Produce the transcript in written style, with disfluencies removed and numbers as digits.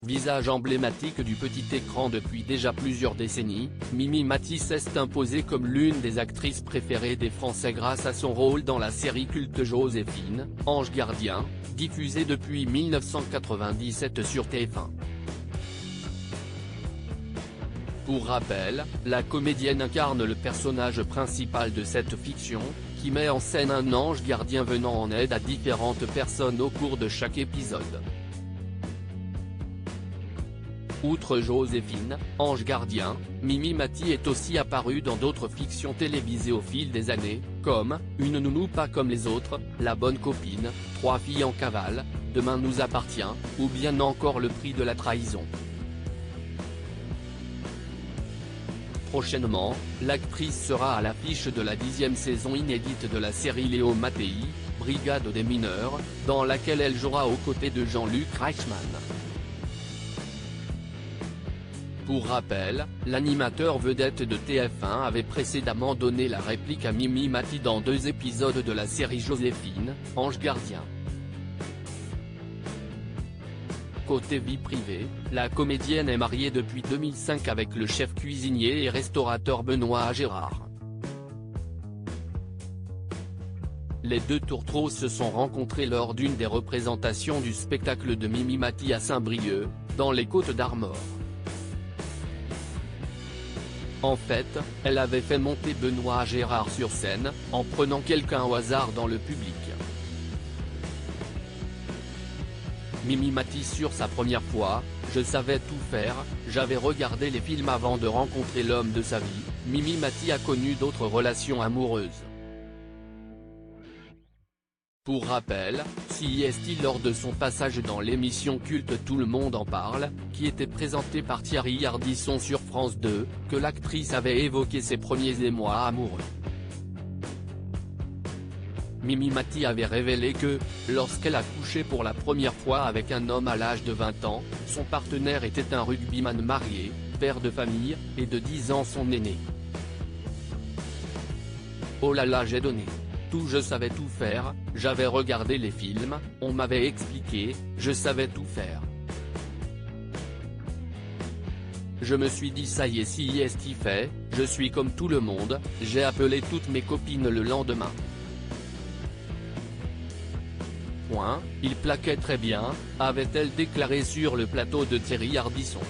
Visage emblématique du petit écran depuis déjà plusieurs décennies, Mimi Mati s'est imposée comme l'une des actrices préférées des Français grâce à son rôle dans la série culte Joséphine, Ange gardien, diffusée depuis 1997 sur TF1. Pour rappel, la comédienne incarne le personnage principal de cette fiction, qui met en scène un ange gardien venant en aide à différentes personnes au cours de chaque épisode. Outre Joséphine, Ange gardien, Mimi Mati est aussi apparue dans d'autres fictions télévisées au fil des années, comme Une nounou pas comme les autres, La bonne copine, Trois filles en cavale, Demain nous appartient, ou bien encore Le prix de la trahison. Prochainement, l'actrice sera à l'affiche de la 10e saison inédite de la série Léo Mattei, Brigade des mineurs, dans laquelle elle jouera aux côtés de Jean-Luc Reichmann. Pour rappel, l'animateur vedette de TF1 avait précédemment donné la réplique à Mimi Mati dans 2 épisodes de la série Joséphine, Ange gardien. Côté vie privée, la comédienne est mariée depuis 2005 avec le chef cuisinier et restaurateur Benoît Gérard. Les deux tourtereaux se sont rencontrés lors d'une des représentations du spectacle de Mimi Mati à Saint-Brieuc, dans les Côtes-d'Armor. En fait, elle avait fait monter Benoît Gérard sur scène, en prenant quelqu'un au hasard dans le public. Mimi Mati sur sa première fois, je savais tout faire, j'avais regardé les films avant de rencontrer l'homme de sa vie. Mimi Mati a connu d'autres relations amoureuses. Pour rappel, CIST lors de son passage dans l'émission culte Tout le monde en parle, qui était présentée par Thierry Ardisson sur France 2, que l'actrice avait évoqué ses premiers émois amoureux. Mimi Mati avait révélé que, lorsqu'elle a couché pour la première fois avec un homme à l'âge de 20 ans, son partenaire était un rugbyman marié, père de famille, et de 10 ans son aîné. Oh là là, j'ai donné tout, je savais tout faire, j'avais regardé les films, on m'avait expliqué, je savais tout faire. Je me suis dit ça y est, si est fait, je suis comme tout le monde, j'ai appelé toutes mes copines le lendemain. Il plaquait très bien, avait-elle déclaré sur le plateau de Thierry Ardisson.